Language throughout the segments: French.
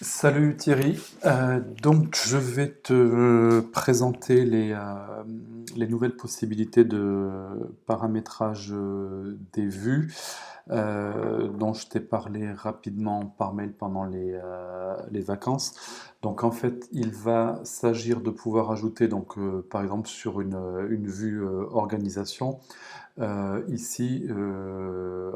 Salut Thierry. Donc je vais te présenter les nouvelles possibilités de paramétrage des vues dont je t'ai parlé rapidement par mail pendant les vacances. Donc en fait, il va s'agir de pouvoir ajouter donc par exemple sur une vue organisation. Ici,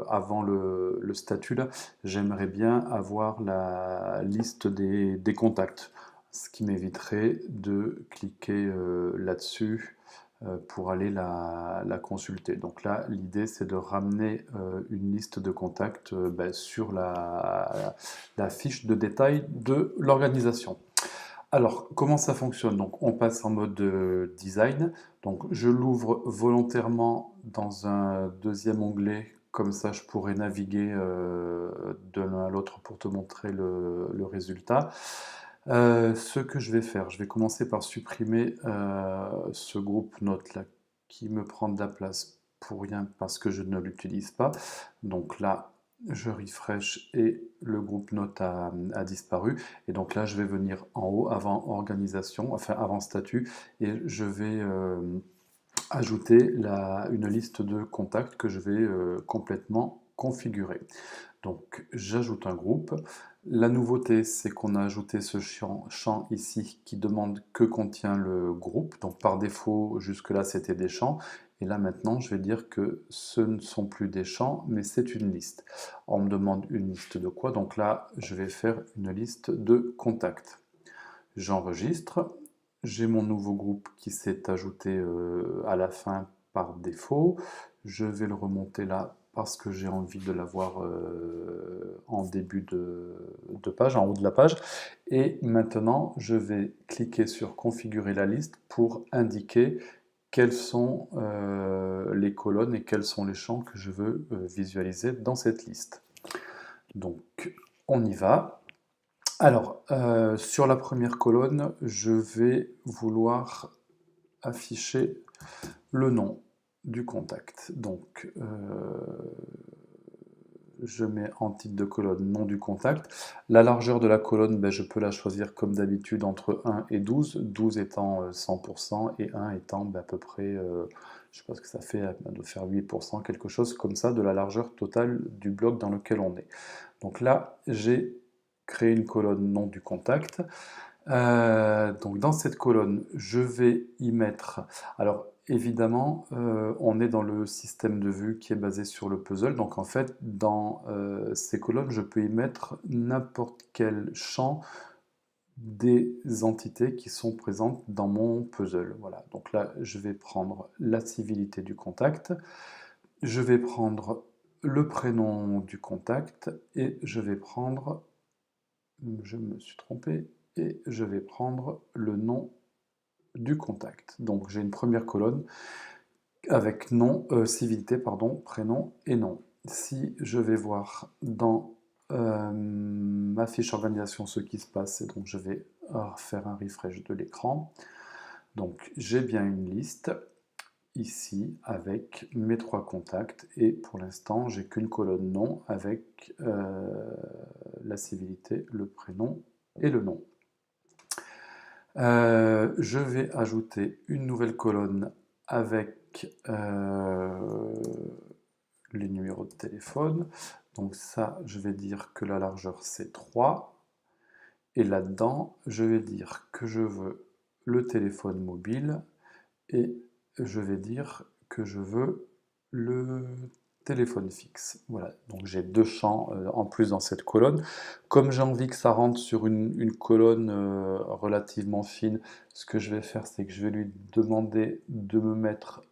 avant le statut, là, j'aimerais bien avoir la liste des contacts, ce qui m'éviterait de cliquer là-dessus pour aller la consulter. Donc là, l'idée, c'est de ramener une liste de contacts sur la fiche de détail de l'organisation. Alors, comment ça fonctionne? Donc, on passe en mode design. Donc, je l'ouvre volontairement dans un deuxième onglet. Comme ça, je pourrais naviguer de l'un à l'autre pour te montrer le résultat. Ce que je vais faire, je vais commencer par supprimer ce groupe note là qui me prend de la place pour rien parce que je ne l'utilise pas. Donc là, je refresh et le groupe note a disparu. Et donc là, je vais venir en haut avant organisation, enfin avant statut, et je vais ajouter une liste de contacts que je vais complètement configurer. Donc j'ajoute un groupe. La nouveauté, c'est qu'on a ajouté ce champ ici qui demande que contient le groupe. Donc par défaut, jusque-là, c'était des champs. Et là maintenant, je vais dire que ce ne sont plus des champs, mais c'est une liste. On me demande une liste de quoi? Donc là, je vais faire une liste de contacts. J'enregistre. J'ai mon nouveau groupe qui s'est ajouté à la fin par défaut. Je vais le remonter là parce que j'ai envie de l'avoir en début de page, en haut de la page. Et maintenant, je vais cliquer sur configurer la liste pour indiquer quelles sont les colonnes et quels sont les champs que je veux visualiser dans cette liste. Donc, on y va. Alors, sur la première colonne, je vais vouloir afficher le nom du contact. Donc, je mets en titre de colonne nom du contact. La largeur de la colonne, je peux la choisir comme d'habitude entre 1 et 12, 12 étant 100% et 1 étant à peu près, je ne sais pas ce que ça fait, de faire 8%, quelque chose comme ça, de la largeur totale du bloc dans lequel on est. Donc là, j'ai créé une colonne nom du contact. Donc dans cette colonne, je vais y mettre... Alors évidemment, on est dans le système de vue qui est basé sur le puzzle. Donc en fait, dans ces colonnes, je peux y mettre n'importe quel champ des entités qui sont présentes dans mon puzzle. Voilà. Donc là, je vais prendre la civilité du contact. Je vais prendre le prénom du contact et je vais prendre... Je me suis trompé et je vais prendre le nom du contact. Donc j'ai une première colonne avec nom, civilité, pardon, prénom et nom. Si je vais voir dans ma fiche organisation ce qui se passe, et donc je vais faire un refresh de l'écran. Donc j'ai bien une liste ici avec mes 3 contacts et pour l'instant j'ai qu'une colonne nom avec la civilité, le prénom et le nom. Je vais ajouter une nouvelle colonne avec les numéros de téléphone. Donc ça, je vais dire que la largeur c'est 3. Et là-dedans, je vais dire que je veux le téléphone mobile et je vais dire que je veux le téléphone fixe. Voilà, donc j'ai 2 champs en plus dans cette colonne. Comme j'ai envie que ça rentre sur une colonne relativement fine, ce que je vais faire, c'est que je vais lui demander de me mettre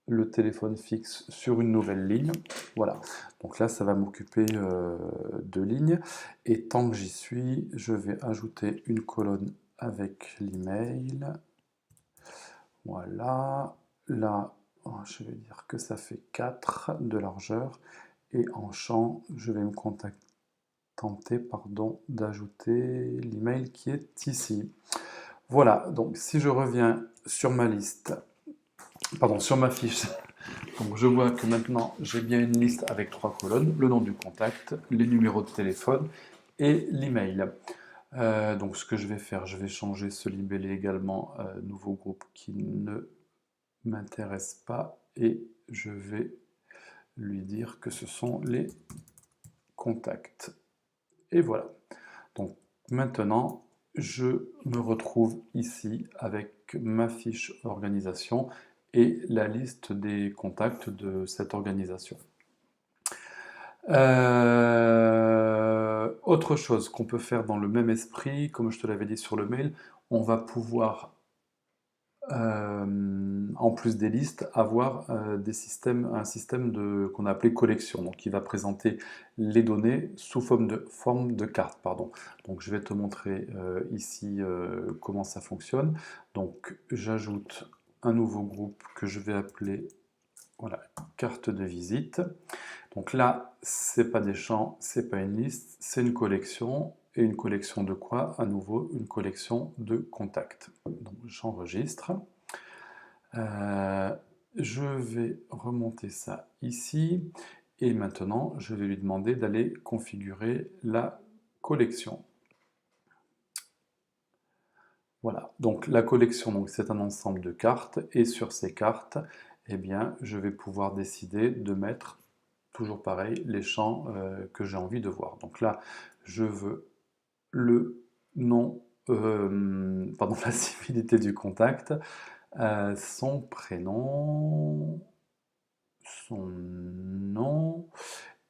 le téléphone fixe sur une nouvelle ligne. Voilà, donc là, ça va m'occuper de lignes. Et tant que j'y suis, je vais ajouter une colonne avec l'email. Voilà, là, je vais dire que ça fait 4 de largeur. Et en champ, je vais me tenter d'ajouter l'email qui est ici. Voilà, donc si je reviens sur ma liste, pardon, sur ma fiche, donc je vois que maintenant j'ai bien une liste avec 3 colonnes, le nom du contact, les numéros de téléphone et l'email. Donc ce que je vais faire, je vais changer ce libellé également, nouveau groupe qui ne m'intéresse pas, et je vais lui dire que ce sont les contacts. Et voilà. Donc maintenant, je me retrouve ici avec ma fiche organisation et la liste des contacts de cette organisation. Autre chose qu'on peut faire dans le même esprit, comme je te l'avais dit sur le mail, on va pouvoir, en plus des listes, avoir un système qu'on a appelé collection, donc qui va présenter les données sous forme de carte, pardon. Donc je vais te montrer ici comment ça fonctionne. Donc j'ajoute un nouveau groupe que je vais appeler, voilà, carte de visite. Donc là, c'est pas des champs, c'est pas une liste, c'est une collection. Et une collection de quoi? À nouveau, une collection de contacts. Donc j'enregistre. Je vais remonter ça ici. Et maintenant, je vais lui demander d'aller configurer la collection. Voilà, donc la collection, donc, c'est un ensemble de cartes. Et sur ces cartes, eh bien, je vais pouvoir décider de mettre, toujours pareil, les champs que j'ai envie de voir. Donc là, je veux le nom, pardon, la civilité du contact, son prénom, son nom,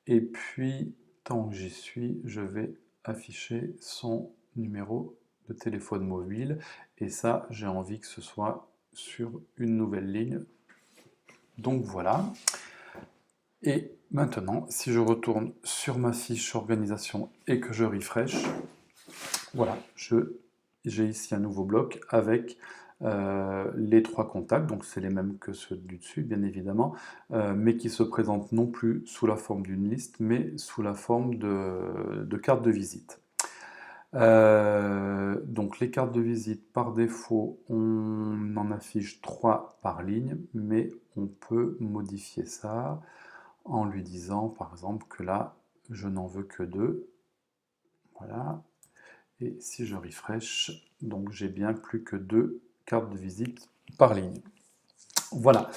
et puis, tant que j'y suis, je vais afficher son numéro de téléphone mobile, et ça, j'ai envie que ce soit sur une nouvelle ligne. Donc voilà. Et maintenant, si je retourne sur ma fiche organisation et que je refresh, voilà, j'ai ici un nouveau bloc avec les trois contacts, donc c'est les mêmes que ceux du dessus, bien évidemment, mais qui se présentent non plus sous la forme d'une liste, mais sous la forme de carte de visite. Donc les cartes de visite, par défaut, on en affiche 3 par ligne, mais on peut modifier ça en lui disant, par exemple, que là, je n'en veux que 2. Voilà. Et si je refresh, donc j'ai bien plus que 2 cartes de visite par ligne. Voilà.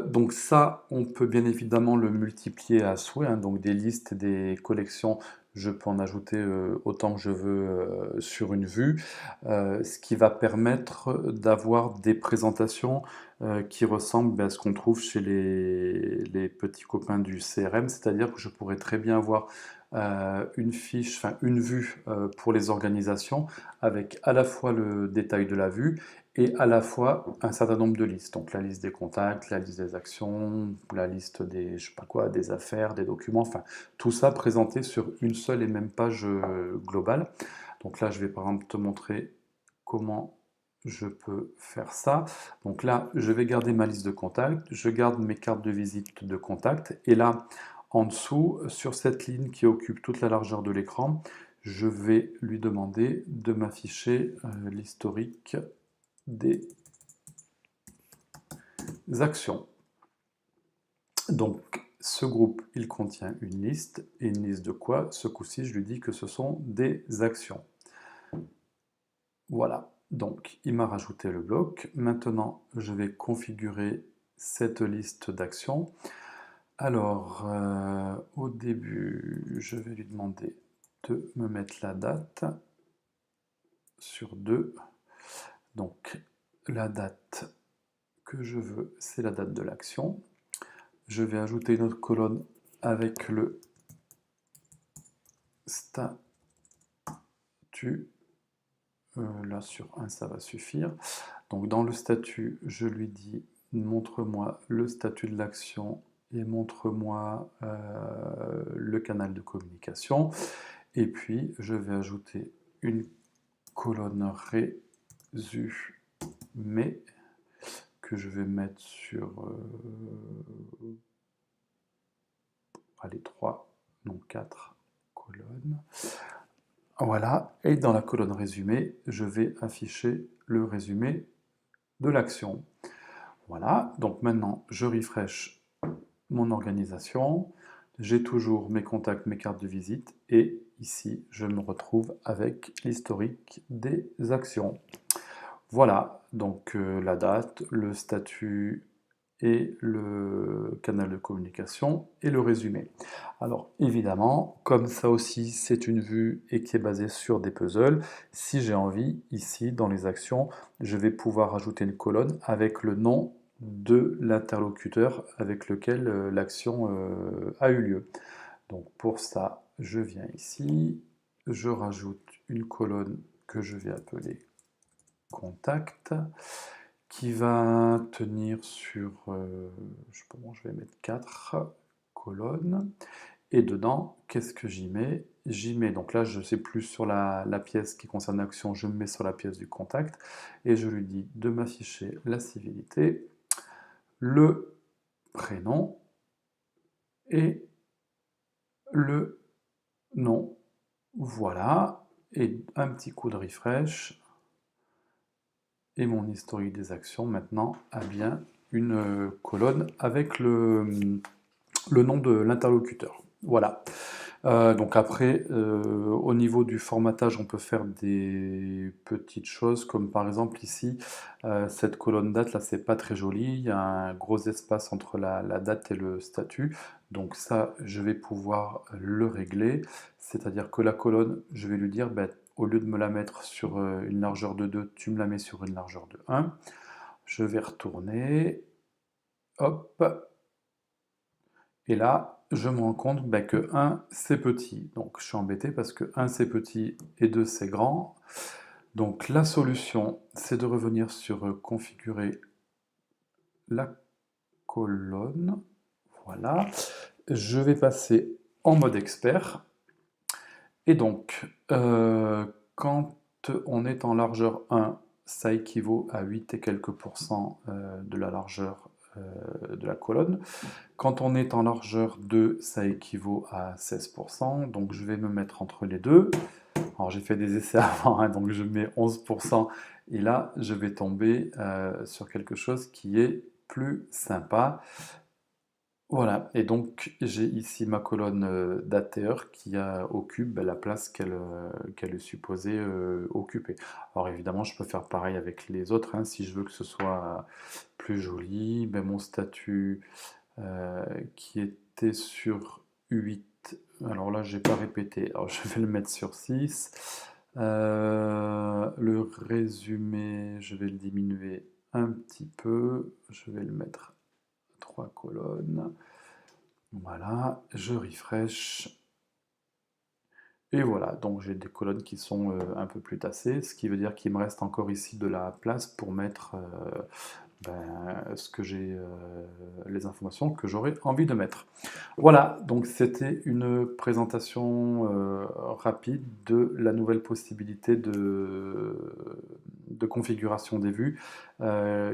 Donc ça, on peut bien évidemment le multiplier à souhait, hein. Donc des listes, des collections, je peux en ajouter autant que je veux sur une vue, ce qui va permettre d'avoir des présentations qui ressemblent à ce qu'on trouve chez les petits copains du CRM, c'est-à-dire que je pourrais très bien avoir une fiche, enfin une vue pour les organisations, avec à la fois le détail de la vue et à la fois un certain nombre de listes. Donc la liste des contacts, la liste des actions, la liste des, je sais pas quoi, des affaires, des documents, enfin tout ça présenté sur une seule et même page globale. Donc là, je vais par exemple te montrer comment je peux faire ça. Donc là, je vais garder ma liste de contacts, je garde mes cartes de visite de contacts, et là, en dessous, sur cette ligne qui occupe toute la largeur de l'écran, je vais lui demander de m'afficher l'historique des actions. Donc, ce groupe, il contient une liste, et une liste de quoi? Ce coup-ci, je lui dis que ce sont des actions. Voilà, donc il m'a rajouté le bloc. Maintenant, je vais configurer cette liste d'actions. Alors, au début, je vais lui demander de me mettre la date sur 2. Donc, la date que je veux, c'est la date de l'action. Je vais ajouter une autre colonne avec le statut. Là, sur 1, ça va suffire. Donc, dans le statut, je lui dis montre-moi le statut de l'action et montre-moi le canal de communication. Et puis, je vais ajouter une colonne résumé que je vais mettre sur allez, 3, non 4 colonnes. Voilà, et dans la colonne résumé, je vais afficher le résumé de l'action. Voilà, donc maintenant je refresh mon organisation. J'ai toujours mes contacts, mes cartes de visite et ici je me retrouve avec l'historique des actions. Voilà, donc la date, le statut et le canal de communication et le résumé. Alors évidemment, comme ça aussi c'est une vue et qui est basée sur des puzzles, si j'ai envie, ici dans les actions, je vais pouvoir ajouter une colonne avec le nom de l'interlocuteur avec lequel l'action a eu lieu. Donc pour ça, je viens ici, je rajoute une colonne que je vais appeler contact, qui va tenir sur, je sais pas, bon, je vais mettre 4 colonnes. Et dedans, qu'est-ce que j'y mets? J'y mets, donc là je ne sais plus sur la pièce qui concerne l'action, je me mets sur la pièce du contact, et je lui dis de m'afficher la civilité, le prénom et le nom. Voilà, et un petit coup de refresh, et mon historique des actions maintenant a bien une colonne avec le nom de l'interlocuteur. Voilà. Donc après, au niveau du formatage, on peut faire des petites choses, comme par exemple ici, cette colonne date, là, c'est pas très joli, il y a un gros espace entre la date et le statut, donc ça, je vais pouvoir le régler, c'est-à-dire que la colonne, je vais lui dire, ben, au lieu de me la mettre sur une largeur de 2, tu me la mets sur une largeur de 1, je vais retourner, hop, et là, je me rends compte bah, que 1, c'est petit. Donc je suis embêté parce que 1, c'est petit et 2, c'est grand. Donc la solution, c'est de revenir sur configurer la colonne. Voilà. Je vais passer en mode expert. Et donc, quand on est en largeur 1, ça équivaut à 8 et quelques pourcents de la largeur de la colonne. Quand on est en largeur 2, ça équivaut à 16%, donc je vais me mettre entre les deux. Alors j'ai fait des essais avant, hein, donc je mets 11%, et là je vais tomber sur quelque chose qui est plus sympa. Voilà, et donc j'ai ici ma colonne date-heure qui occupe la place qu'elle est supposée occuper. Alors évidemment, je peux faire pareil avec les autres, hein, si je veux que ce soit plus joli. Ben, mon statut qui était sur 8, alors là, j'ai pas répété, alors je vais le mettre sur 6. Le résumé, je vais le diminuer un petit peu, je vais le mettre 3 colonnes. Voilà, je refresh. Et voilà, donc j'ai des colonnes qui sont un peu plus tassées, ce qui veut dire qu'il me reste encore ici de la place pour mettre ce que j'ai, les informations que j'aurais envie de mettre. Voilà, donc c'était une présentation rapide de la nouvelle possibilité de configuration des vues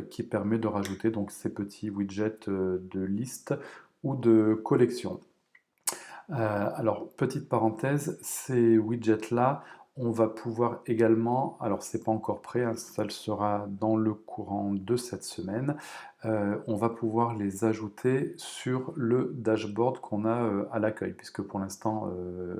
qui permet de rajouter donc ces petits widgets de liste ou de collection. Alors, petite parenthèse, ces widgets-là, on va pouvoir également, alors c'est pas encore prêt, hein, ça le sera dans le courant de cette semaine, on va pouvoir les ajouter sur le dashboard qu'on a à l'accueil, puisque pour l'instant,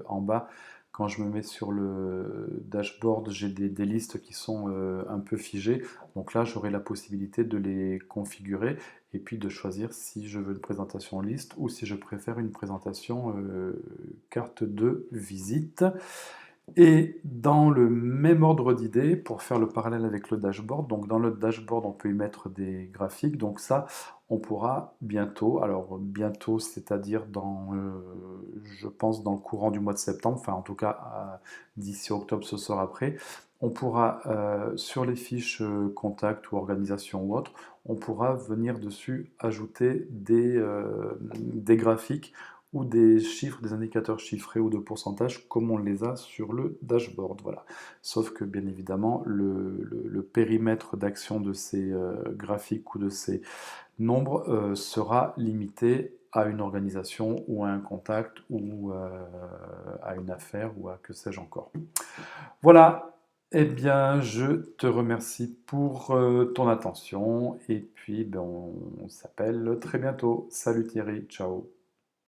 en bas, quand je me mets sur le dashboard, j'ai des listes qui sont un peu figées, donc là j'aurai la possibilité de les configurer et puis de choisir si je veux une présentation liste ou si je préfère une présentation carte de visite. Et dans le même ordre d'idées, pour faire le parallèle avec le dashboard, donc dans le dashboard on peut y mettre des graphiques, donc ça on pourra bientôt, alors bientôt c'est-à-dire dans, je pense dans le courant du mois de septembre, enfin en tout cas d'ici octobre ce sera prêt, on pourra sur les fiches contact ou organisation ou autre, on pourra venir dessus ajouter des graphiques ou des chiffres, des indicateurs chiffrés ou de pourcentage comme on les a sur le dashboard. Voilà. Sauf que bien évidemment, le périmètre d'action de ces graphiques ou de ces nombres sera limité à une organisation ou à un contact ou à une affaire ou à que sais-je encore. Voilà, eh bien je te remercie pour ton attention et puis ben, on s'appelle très bientôt. Salut Thierry, ciao.